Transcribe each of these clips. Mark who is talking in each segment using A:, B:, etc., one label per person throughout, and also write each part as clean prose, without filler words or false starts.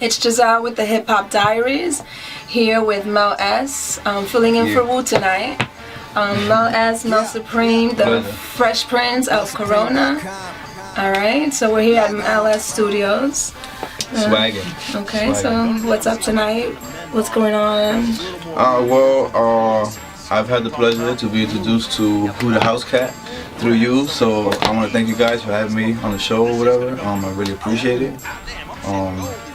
A: It's Giselle with the Hip Hop Diaries, here with Mel S, filling in for Woo tonight. Mel S, Mel Supreme, the Fresh Prince of Corona. Alright, so we're here at Mel S Studios.
B: Swagging.
A: Okay, so what's up tonight? What's going on?
B: I've had the pleasure to be introduced to Woothehousecat through you, so I want to thank you guys for having me on the show or whatever. I really appreciate it.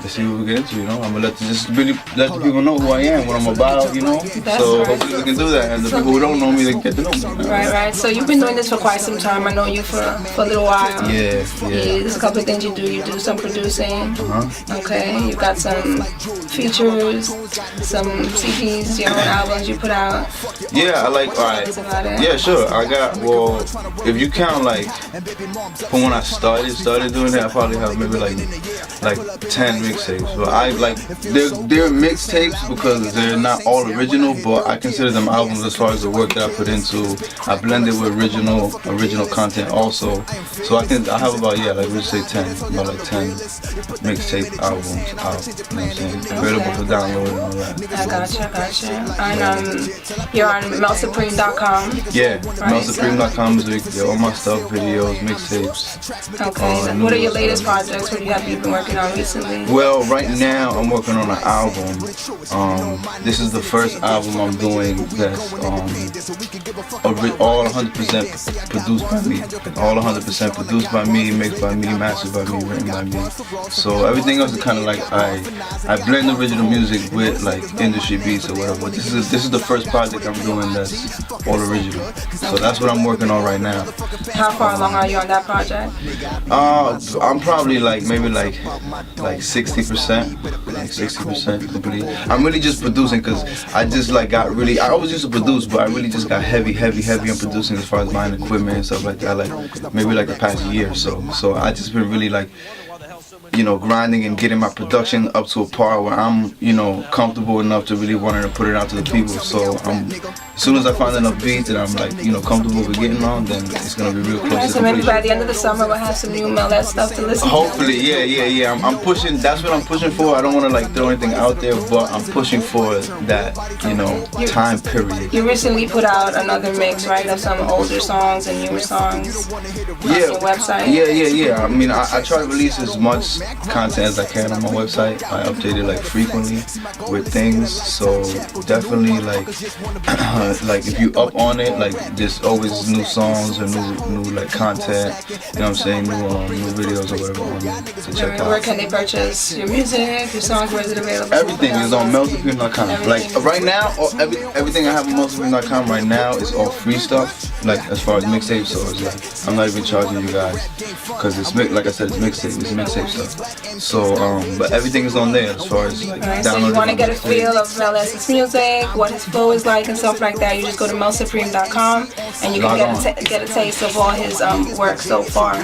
B: Let's see what we get into, you know. I'm gonna just really let the people know who I am, what I'm about, you know. So hopefully we can do that, and the people who don't know me, they can get to know me.
A: Right. So you've been doing this for quite some time. I know you for a little while.
B: Yeah.
A: There's a couple of things you do. You do some producing. Okay. You've got some features, some CDs, your own albums you put out.
B: Yeah, I like. All right. Yeah, sure. I got. Well, if you count like from when I started doing that, I probably have maybe like 10 mixtapes, but I like they're mixtapes because they're not all original, but I consider them albums as far as the work that I put into. I blended with original content also, so I have about let's say 10 mixtape albums out. You know what I'm saying? Available for download and all that.
A: I gotcha. And you're on MelSupreme.com.
B: Yeah,
A: right?
B: MelSupreme.com is all my stuff, videos, mixtapes.
A: Okay. What are your latest projects? What have you been working on recently?
B: Well, right now I'm working on an album. This is the first album I'm doing that's all 100% produced by me. All 100% produced by me, mixed by me, mastered by me, written by me. So everything else is kind of like I blend original music with like industry beats or whatever. This is the first project I'm doing that's all original. So that's what I'm working on right now.
A: How far along are you on that project?
B: I'm probably maybe 60% complete. I'm really just producing because I just I always used to produce, but I really just got heavy on producing as far as buying equipment and stuff like that, maybe the past year or so. So I just been really grinding and getting my production up to a par where I'm, comfortable enough to really wanting to put it out to the people. So as soon as I find enough beats that I'm comfortable with getting on, then it's gonna be real close.
A: Okay, so maybe by the end of the summer we'll have some new Mel S stuff to listen to.
B: Hopefully, yeah. I'm pushing. That's what I'm pushing for. I don't want to throw anything out there, but I'm pushing for that, time period.
A: You recently put out another mix, right, of some older songs and newer songs.
B: Yeah.
A: On your website.
B: Yeah. I mean, I try to release as much content as I can on my website. I update it frequently with things, so definitely if you up on it, there's always new songs or new content, you know what I'm saying, new videos or whatever on there to check out.
A: Where can they purchase your music, your songs? Where is it available?
B: Everything is on MelSupreme.com. Right now, everything I have on MelSupreme.com right now is all free stuff. As far as mixtapes, so it's I'm not even charging you guys because it's like I said, it's mixtape stuff. So but everything is on there as far as
A: downloading. So you want to get a feel of Mel S's music, what his flow is like and stuff like that. You just go to MelSupreme.com and you can get a taste of all his work so far.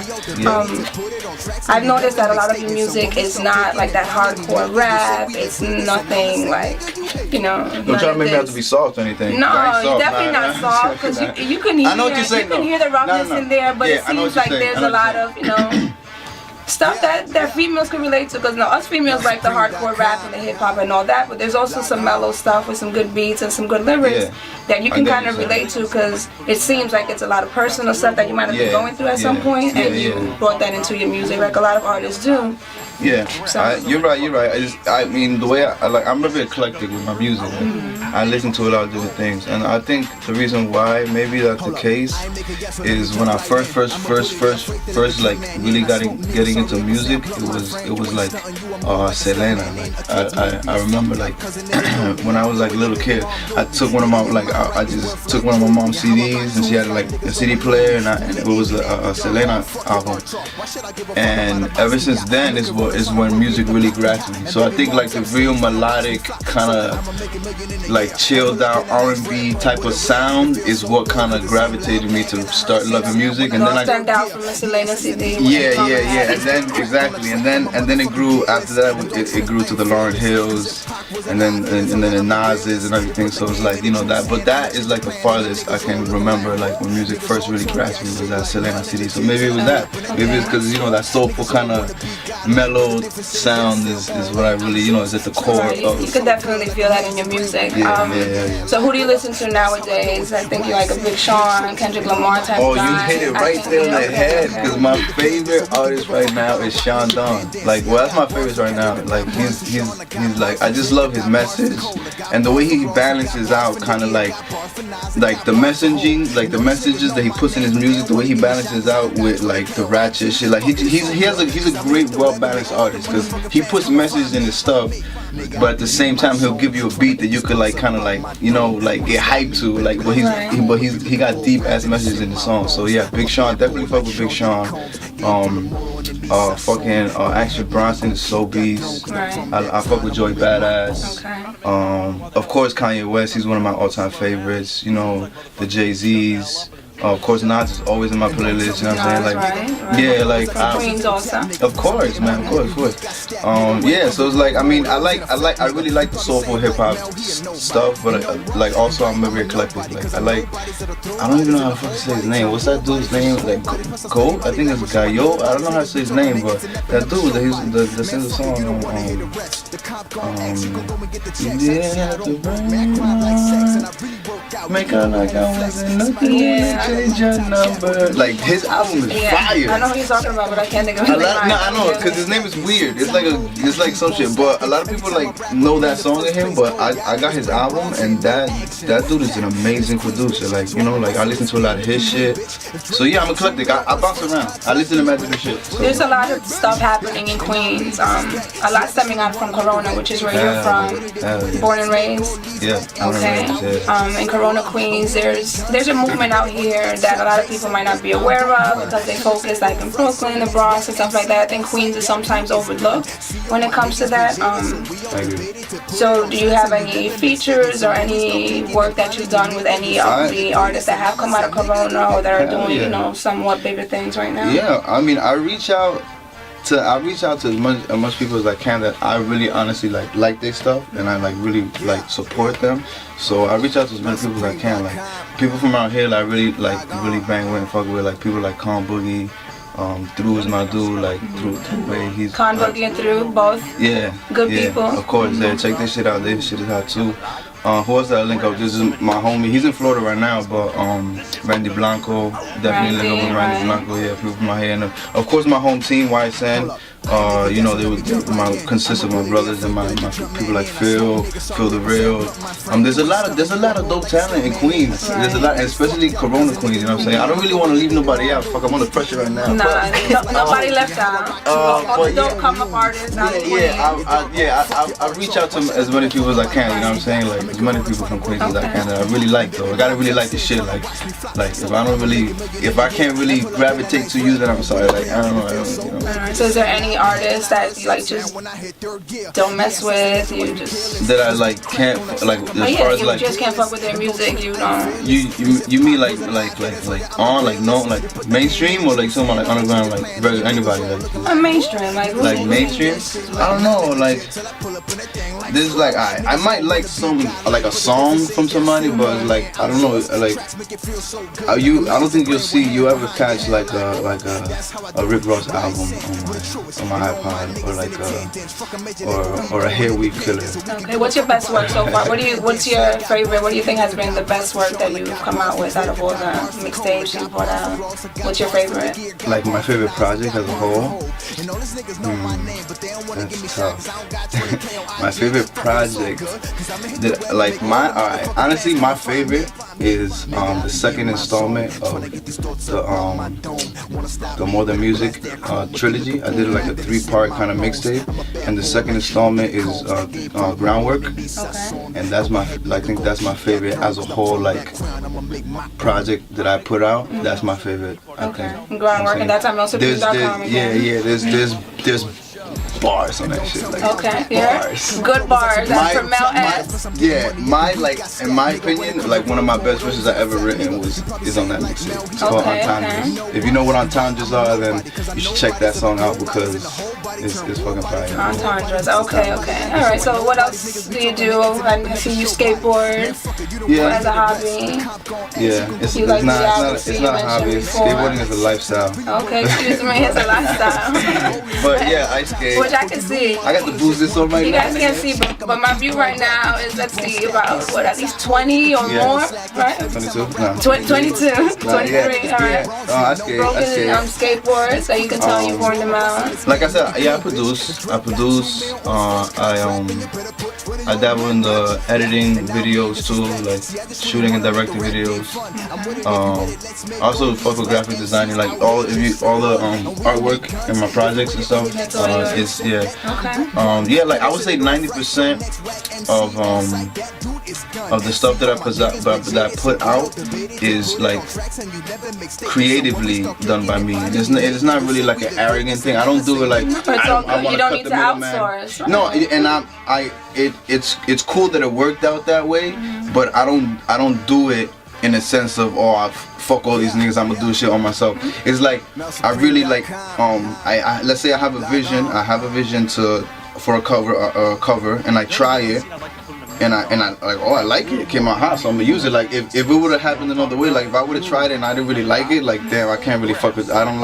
A: I've noticed that a lot of your music is not that hardcore rap. It's nothing
B: Don't try to make me have to be soft or anything.
A: No, definitely not soft because you can hear.
B: I know what you're saying,
A: you can hear the roughness in there, but it seems like there's a lot of stuff that females can relate to. Because us females like the hardcore rap and the hip hop and all that, but there's also some mellow stuff with some good beats and some good lyrics that you can kind of relate to. Because it seems like it's a lot of personal stuff that you might have been going through at some point, and you brought that into your music, like a lot of artists do.
B: Yeah, you're right. I mean, the way I'm very eclectic with my music. I listen to a lot of different things, and I think the reason why maybe that's the case is when I first really getting into music, it was Selena. I remember when I was a little kid, I took one of my I just took one of my mom's CDs, and she had a CD player, and it was a Selena album, and ever since then is when music really grabbed me. So I think the real melodic kind of chilled out R&B type of sound is what kind of gravitated me to start loving music. And then I
A: stand out from the Selena CD.
B: Yeah. And then exactly, and then it grew after that. It grew to the Lauryn Hills. then the Nas's and everything. So it's like, you know, that, but that is like the farthest I can remember, like when music first really grasped me, was that Selena CD. So maybe it was that. Maybe it's because, you know, that soulful kind of mellow sound is what I really, you know, is at the core of.
A: You can definitely feel that in your music.
B: Yeah.
A: So who do you listen to nowadays? I think you're like a Big Sean, Kendrick Lamar type guy.
B: Oh, you hit it right there on the head, because my favorite artist right now is Sean Don. Like, well, that's my favorite right now. Like, he's like, I just love his message and the way he balances out kind of like the messaging, like the messages that he puts in his music, the way he balances out with like the ratchet shit. Like he's a great, well balanced artist, because he puts messages in his stuff, but at the same time he'll give you a beat that you could like kind of like, you know, like get hyped to, like, but he got deep ass messages in the song. So yeah, Big Sean, definitely fuck with Big Sean. Action Bronson is so beast.
A: Right.
B: I fuck with Joey Badass.
A: Okay.
B: Of course Kanye West, he's one of my all-time favorites. You know, the Jay-Z's. Of course, Nas is always in my playlist. You know what I'm saying? Like, yeah, like
A: Queens also.
B: Of course, man. Of course. Yeah. So it's like, I mean, I really like the soulful hip hop stuff, but like also I'm very eclectic. Like I don't even know how to fucking say his name. What's that dude's name? Like Go? I think it's Gayo. I don't know how to say his name, but that dude that sings the song. Make her like I wasn't nothing.
A: Yeah.
B: Change your number. Like his album is fire.
A: I know what he's talking about, but I can't think of his name.
B: I know, because his name is weird. It's like some shit. But a lot of people like know that song of him. But I got his album, and that dude is an amazing producer. Like, you know, like I listen to a lot of his shit. So yeah, I'm eclectic. I bounce around. I listen to magic and shit. So.
A: There's a lot of stuff happening in Queens. A lot stemming out from Corona, which is where you're from, born and raised.
B: Yeah.
A: Okay. In Corona, Queens, there's a movement out here that a lot of people might not be aware of, because they focus like in Brooklyn, the Bronx, and stuff like that. I think Queens is sometimes overlooked when it comes to that.
B: I agree.
A: So do you have any features or any work that you've done with any of the artists that have come out of Corona or that are doing, you know, somewhat bigger things right now?
B: Yeah, I mean, I reach out to as much people as I can that I really honestly like their stuff, and I like really like support them. So I reach out to as many people as I can, like people from out here that I really bang with and fuck with, like people like Con Boogie, Through is my dude, like through the way he's
A: Con Boogie and Through, both good people.
B: Of course, yeah, check this shit out. This shit is hot too. Who else did I link up? This is my homie. He's in Florida right now, but Randy Blanco, definitely link up with Randy Blanco. Yeah, people from out here, and of course my home team, YSN. You know, they consist of my brothers and my people like Phil the Real. There's a lot of dope talent in Queens. There's a lot, especially Corona Queens. You know what I'm saying? I don't really want to leave nobody out. Fuck, I'm under pressure right now.
A: Nobody left out. All the dope come up artists out of Queens.
B: I reach out to as many people as I can. You know what I'm saying? Like as many people from Queens as I can that I really like though. I gotta really like the shit. Like if I can't really gravitate to you, then I'm sorry. Like I don't know.
A: So is there any artists that you like just don't mess with? You just
B: that I like can't like as far as
A: you
B: like
A: just can't fuck with their music. You don't.
B: You mean like on like no like mainstream or like someone like underground like regular anybody like
A: mainstream like
B: mainstream? I don't know, like this is like I might like a song from somebody, but like I don't know, like I don't think you ever catch like a Rick Ross album on my iPod or a Hair Weave Killer.
A: Okay, what's your best work so far? What's your favorite? What do you think has been the best work that you've come out with out of all the mixtapes you put out? What's your favorite?
B: Like my favorite project as a whole? That's tough. My favorite project that honestly my favorite is the second installment of the More Than Music trilogy. I did like a 3-part kind of mixtape, and the second installment is Groundwork, and I think that's my favorite as a whole, like project that I put out. That's my favorite. I think.
A: Groundwork, and that's on Mel Supreme.com.
B: There's bars on that shit. Like,
A: okay,
B: bars.
A: Yeah. Good bars. That's from Mel S.
B: In my opinion, like one of my best wishes I ever written is on that mixtape. It's called Entendres. If you know what Entendres are, then you should check that song out because it's fucking fire.
A: Entendres. Okay. All right. So what else do you do? I see you skateboard.
B: Yeah.
A: As a hobby.
B: Yeah. It's not a hobby. Skateboarding is a lifestyle.
A: Okay. Excuse me. It's a lifestyle.
B: But yeah, I skate.
A: Which I can see.
B: I got the boosters on right now.
A: You guys can't see, but my view right now is, let's see, about what, at least 20 or more, right?
B: 22? No.
A: 22, 23, all right.
B: I skate.
A: Broken skateboard, so you can tell you've worn them out.
B: Like I said, yeah, I produce. I dabble in the editing videos too, like shooting and directing videos. I also fuck with graphic designing, like all the artwork in my projects and stuff. Like I would say 90% of the stuff that I put out is like creatively done by me. It's not really like an arrogant thing. I don't do it like
A: you don't need to outsource.
B: No, and it's cool that it worked out that way, but I don't do it in a sense of fuck all these niggas, I'ma do shit on myself. It's like I really like I let's say I have a vision for a cover and I try it and I like, I like it came out hot, so I'm gonna use it. Like if it would have happened another way, like if I would have tried it and I didn't really like it, like damn, I can't really fuck with it. I'm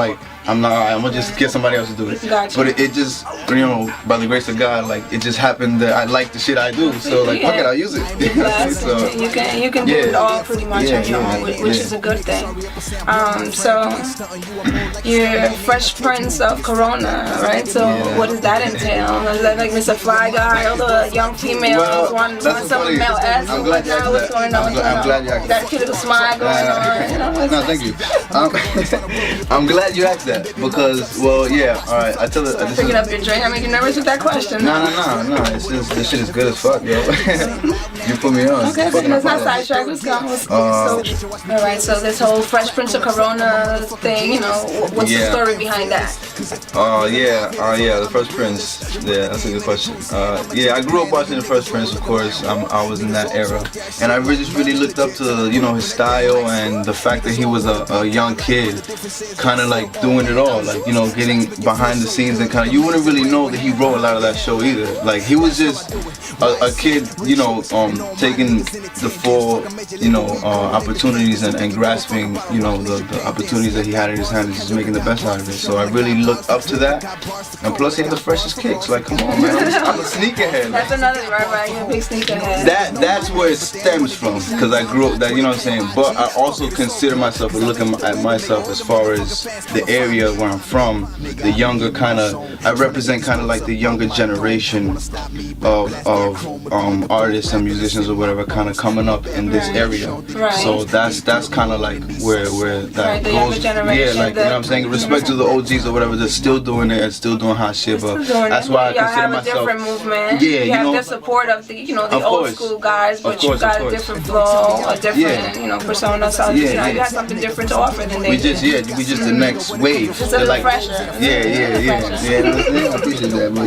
B: gonna just get somebody else to do it.
A: Gotcha.
B: But it just, by the grace of God, like it just happened that I like the shit I do, so like fuck it, I'll use it.
A: So you can do it all pretty much on your own, which is a good thing. So you're Fresh Prince of Corona, right? So what does that entail? Is that like Mr. Fly Guy, all the young females want some Mel S or whatnot? What's going on?
B: I'm glad you asked that.
A: Got a cute little smile going on.
B: No, thank you. I'm glad you asked that because, alright, I tell it.
A: Picking up your drink, I make you nervous with that question.
B: No. This shit is good as fuck, yo. You put me on.
A: Okay, so let's not sidetrack. Let's go. Alright, so this whole Fresh Prince of Corona thing, what's the story behind that?
B: The Fresh Prince. Yeah, that's a good question. I grew up watching the Fresh Prince, of course. I was in that era, and I just really looked up to his style and the fact that he was a young kid, kind of like doing it all, like getting behind the scenes and kind of you wouldn't really know that he wrote a lot of that show either. Like he was just a kid, taking the full opportunities and grasping the opportunities that he had in his hand and just making the best out of it. So I really looked up to that, and plus he had the freshest kicks. Like come on, man, I'm a sneakerhead.
A: That's another right. You're a big sneakerhead.
B: That's where it stems from, because I grew up that, you know what I'm saying. But I also consider myself and looking at myself as far as the area where I'm from, the younger I represent kind of like the younger generation of artists and musicians or whatever kind of coming up in this area.
A: Right.
B: So that's kind of like where that
A: the
B: goes.
A: younger generation,
B: You know what I'm saying? Respect to the OGs or whatever, they're still doing it and still doing hot shit. But that's why I consider myself.
A: You have a different movement.
B: Yeah,
A: you have the support of the old school guys, but you got a different flow, a different persona. So you have something different to offer than they do.
B: We just the next wave.
A: Just a little fresher.
B: Yeah. You know what I'm saying? I appreciate that, but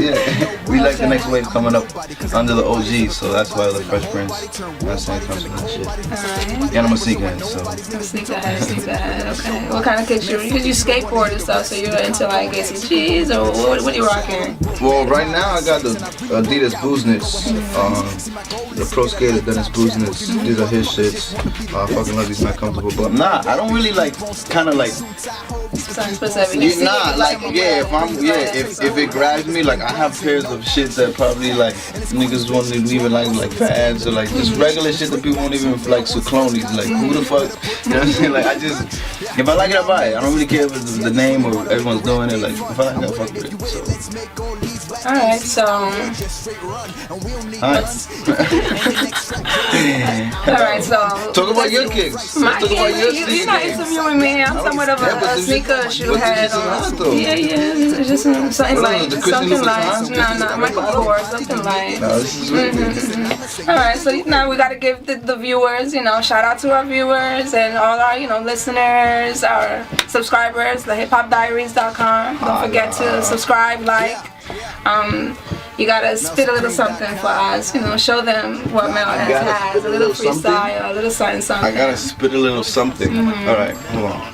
B: we like the next wave coming up under the OGs, so that's why the Fresh Prince. That's the comes from that shit.
A: Alright.
B: And I'm a sneakerhead, so.
A: Sneakerhead. Okay. What kind of kicks you? Because you skateboard and stuff, so you're into like ACGs or what are you rocking?
B: Well, right now I got the Adidas Booznits, the pro skater Dennis Booznits. These are his shits. I fucking love these, not comfortable, but I don't really like kind of like.
A: Something specific.
B: If it grabs me, like I have pairs of shit that probably like niggas won't even like pads or like just regular shit that people won't even like Saucony's. Like who the fuck? You know what I'm saying? Like if I like it, I buy it. I don't really care if it's the name or everyone's doing it. Like if I like it, I'll fuck with it. So.
A: Alright, so. Alright, so.
B: Talk about your kicks.
A: You're not interviewing me. I'm somewhat of a sneaker shoe head. Yeah. It's just something light. No, Michael Kors, something light.
B: No, this is
A: Alright, so now we gotta give the viewers, shout out to our viewers and all our, listeners, our subscribers, TheHipHopDiaries.com. Don't forget to subscribe, like, You gotta spit a little something for us, you know, show them what Mel has, a little freestyle, a little something.
B: I gotta spit a little something. Alright, hold on.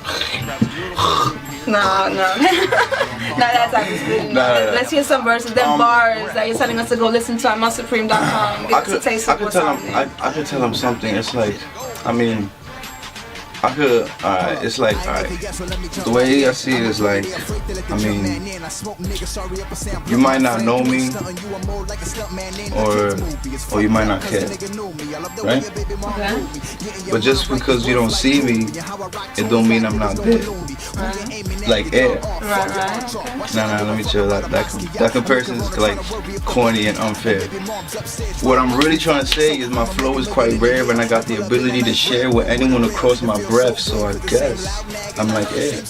A: No. Not that type of spitting. Let's hear some verses, them bars that you're telling us to go listen to on MelSupreme.com. Give us a taste of what's on there.
B: I could tell them something. It's like, I mean, I could, it's like, the way I see it is like, I mean, you might not know me, or you might not care, right?
A: Okay.
B: But just because you don't see me, it don't mean I'm not there. Like air.
A: Right.
B: Nah, let me chill. That comparison is like corny and unfair. What I'm really trying to say is my flow is quite rare, and I got the ability to share with anyone across my breath. So I guess I'm like, air.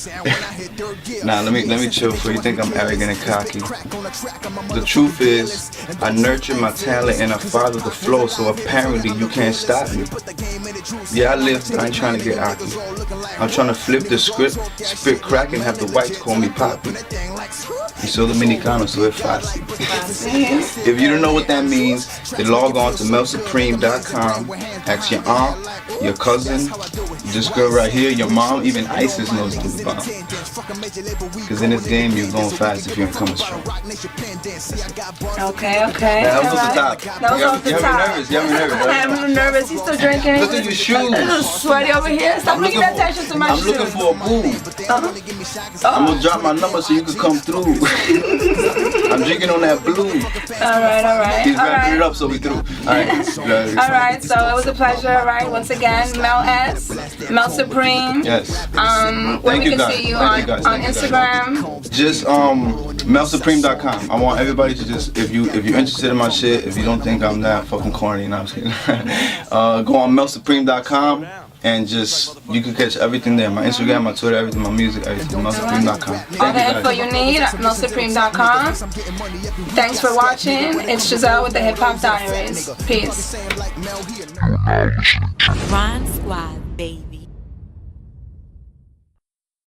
B: Nah, let me chill. For you think I'm arrogant and cocky? The truth is, I nurture my talent and I follow the flow. So apparently you can't stop me. Yeah, I live, but I ain't trying to get aki. I'm trying to flip the script, spit crack, and have the whites call me Poppy. Y soy dominicano, so es fácil. If you don't know what that means, then log on to MelSupreme.com. Ask your aunt, your cousin, this girl right here, your mom, even ISIS knows who the bomb. Because in this game, you're going fast if you ain't coming strong.
A: Okay.
B: That was off the top.
A: That was off the top.
B: You have me nervous.
A: I'm a little nervous. You still drinking?
B: Look at your shoes.
A: A little sweaty over here. Stop looking at attention to my shoes.
B: I'm looking for a boo. I'm gonna drop my number so you can come through. I'm drinking on that blue.
A: Alright.
B: He's wrapping it up so we through.
A: Alright, so it was a pleasure, alright? Once again, Mel S, Mel Supreme.
B: Yes.
A: Where we can see you on Instagram.
B: Just MelSupreme.com. I want everybody to just, if you're interested in my shit, if you don't think I'm that fucking corny, no, I'm just kidding. Go on MelSupreme.com. And just, you can catch everything there. My Instagram, my Twitter, everything, my music, everything. MelSupreme.com.
A: All the info you need at MelSupreme.com. Thanks for watching. It's Giselle with the Hip Hop Diaries. Peace.
C: Ron Squad, baby.